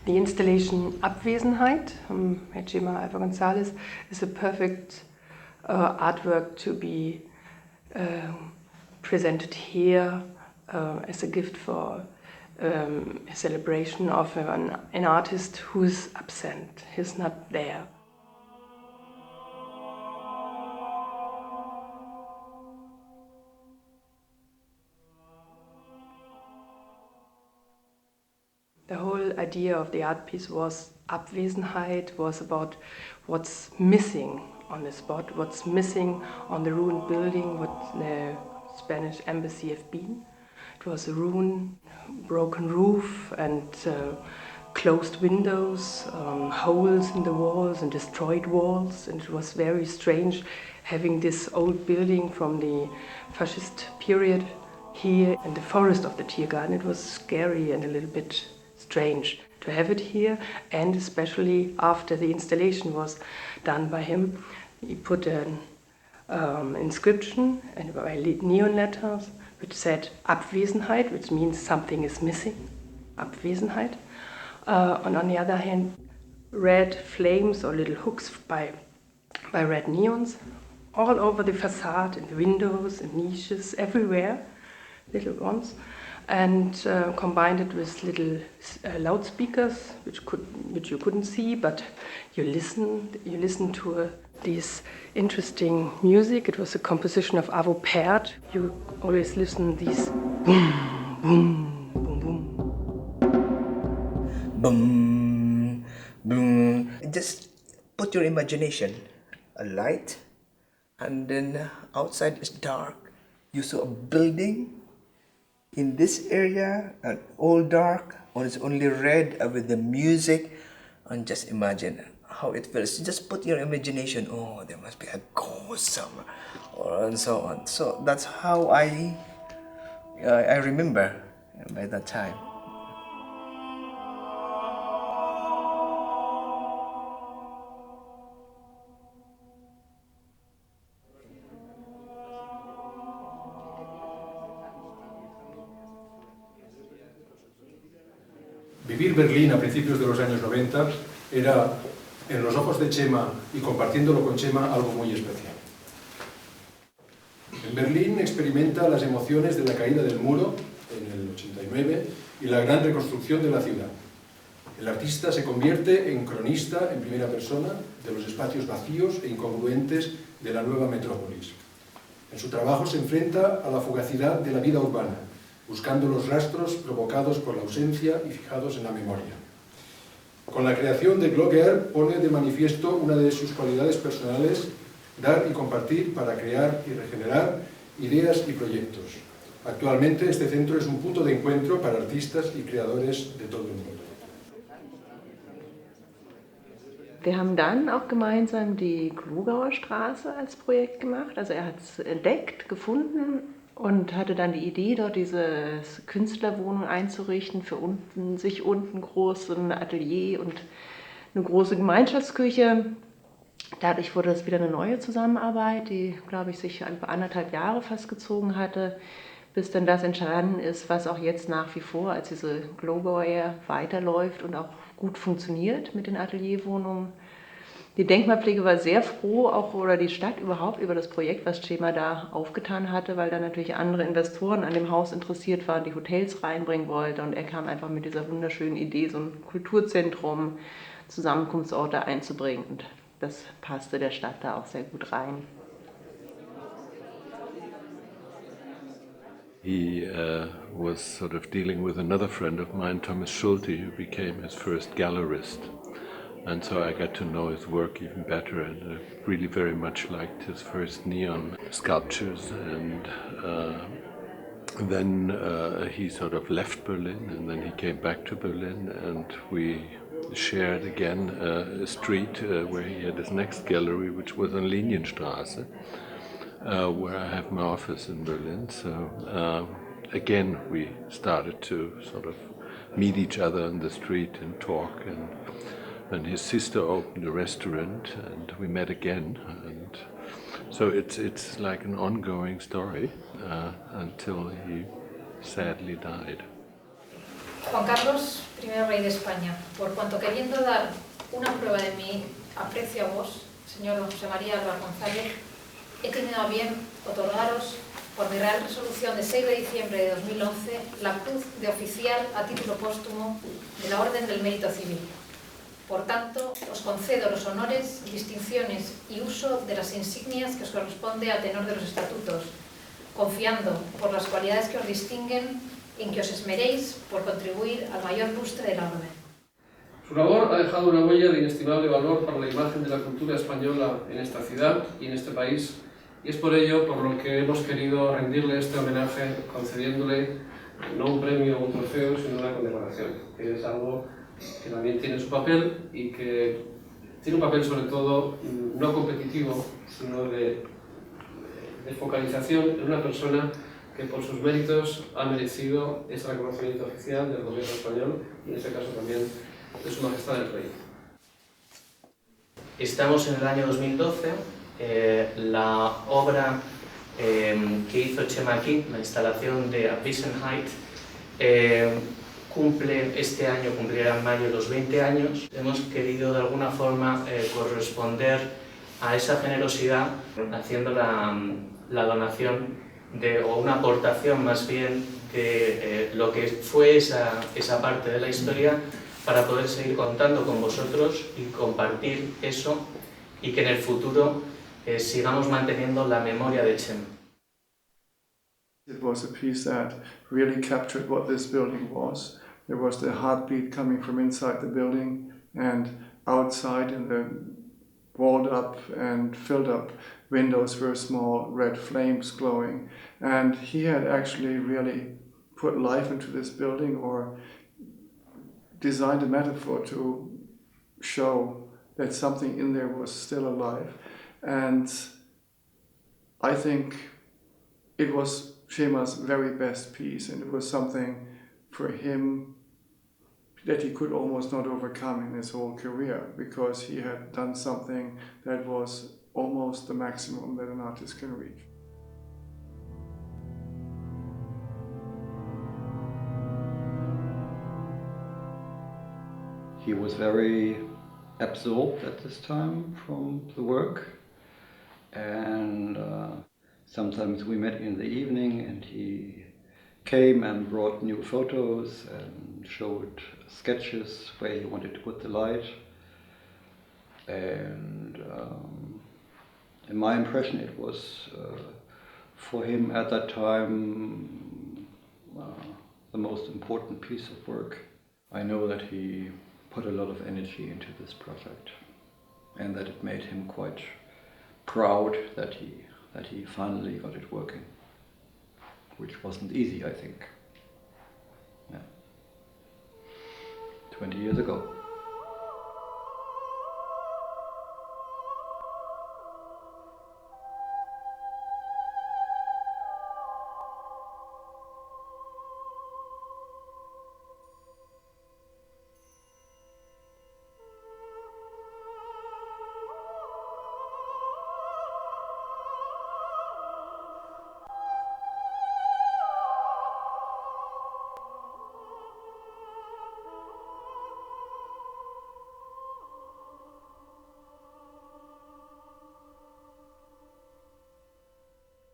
The installation Abwesenheit by chema Alvargonzalez is a perfect artwork to be presented here as a gift for a celebration of an artist who is absent, he's not there. The whole idea of the art piece was Abwesenheit, was about what's missing on the spot, what's missing on the ruined building, what the Spanish embassy have been. It was a ruin, broken roof and closed windows, holes in the walls and destroyed walls, and it was very strange having this old building from the fascist period here in the forest of the Tiergarten. It was scary and a little bit strange to have it here, and especially after the installation was done by him. He put an inscription and by neon letters which said Abwesenheit, which means something is missing, Abwesenheit. And on the other hand, red flames or little hooks by red neons all over the facade, in the windows and niches, everywhere, little ones. And combined it with little loudspeakers, which you couldn't see, but you listen to this interesting music. It was a composition of Avo Pärt. You always listen these boom, boom, boom, boom. Boom, boom. Just put your imagination, a light, and then outside is dark. You saw a building in this area, and all dark, or it's only red with the music, and just imagine how it feels. Just put your imagination, oh, there must be a ghost somewhere, and so on. So that's how I remember by that time. Vivir Berlín a principios de los años 90 era, en los ojos de Chema y compartiéndolo con Chema, algo muy especial. En Berlín experimenta las emociones de la caída del muro en el 89 y la gran reconstrucción de la ciudad. El artista se convierte en cronista en primera persona de los espacios vacíos e incongruentes de la nueva metrópolis. En su trabajo se enfrenta a la fugacidad de la vida urbana, buscando los rastros provocados por la ausencia y fijados en la memoria. Con la creación de Glogger pone de manifiesto una de sus cualidades personales, dar y compartir para crear y regenerar ideas y proyectos. Actualmente este centro es un punto de encuentro para artistas y creadores de todo el mundo. Wir haben dann auch gemeinsam die Glogauer Straße als Projekt gemacht. Also er hat es entdeckt, gefunden und hatte dann die Idee, dort diese Künstlerwohnung einzurichten, für sich unten groß ein Atelier und eine große Gemeinschaftsküche. Dadurch wurde das wieder eine neue Zusammenarbeit, die, glaube ich, sich über 1,5 Jahre fast gezogen hatte, bis dann das entstanden ist, was auch jetzt nach wie vor als diese Glogauer weiterläuft und auch gut funktioniert mit den Atelierwohnungen. Die Denkmalpflege war sehr froh, auch oder die Stadt überhaupt, über das Projekt, was Chema da aufgetan hatte, weil da natürlich andere Investoren an dem Haus interessiert waren, die Hotels reinbringen wollten, und er kam einfach mit dieser wunderschönen Idee, so ein Kulturzentrum, Zusammenkunftsorte einzubringen, und das passte der Stadt da auch sehr gut rein. He was sort of dealing with another friend of mine, Thomas Schulte, who became his first gallerist. And so I got to know his work even better, and I really very much liked his first neon sculptures. And then he sort of left Berlin, and then he came back to Berlin, and we shared again a street where he had his next gallery, which was on Linienstraße, where I have my office in Berlin. So again, we started to sort of meet each other on the street and talk, and his sister opened a restaurant, and we met again, and so it's like an ongoing story until he sadly died. Juan Carlos, primer rey de España, por cuanto queriendo dar una prueba de mi aprecio a vos, señor don José María Alvargonzalez, he tenido a bien otorgaros, por mi real resolución de 6 de diciembre de 2011, la cruz de oficial a título póstumo de la Orden del Mérito Civil. Por tanto, os concedo los honores, distinciones y uso de las insignias que os corresponde a tenor de los estatutos, confiando, por las cualidades que os distinguen, en que os esmeréis por contribuir al mayor lustre de la orden. Su labor ha dejado una huella de inestimable valor para la imagen de la cultura española en esta ciudad y en este país, y es por ello por lo que hemos querido rendirle este homenaje concediéndole no un premio o un trofeo, sino una condecoración, que es algo que también tiene su papel y que tiene un papel sobre todo no competitivo, sino de focalización en una persona que por sus méritos ha merecido ese reconocimiento oficial del gobierno español y en este caso también de Su Majestad el Rey. Estamos en el año 2012, la obra que hizo Chema aquí, la instalación de Abwesenheit, este año cumplirá en mayo los 20 años. Hemos querido de alguna forma corresponder a esa generosidad haciendo la donación o una aportación más bien de lo que fue esa parte de la historia para poder seguir contando con vosotros y compartir eso y que en el futuro sigamos manteniendo la memoria de Chema. It was a piece that really captured what this building was. There was the heartbeat coming from inside the building, and outside in the walled up and filled up windows were small red flames glowing. And he had actually really put life into this building, or designed a metaphor to show that something in there was still alive. And I think it was Chema's very best piece, and it was something for him that he could almost not overcome in his whole career, because he had done something that was almost the maximum that an artist can reach. He was very absorbed at this time from the work, and sometimes we met in the evening and he came and brought new photos and showed sketches where he wanted to put the light. And in my impression, it was for him at that time the most important piece of work. I know that he put a lot of energy into this project and that it made him quite proud that he finally got it working, which wasn't easy, I think. Yeah. 20 years ago.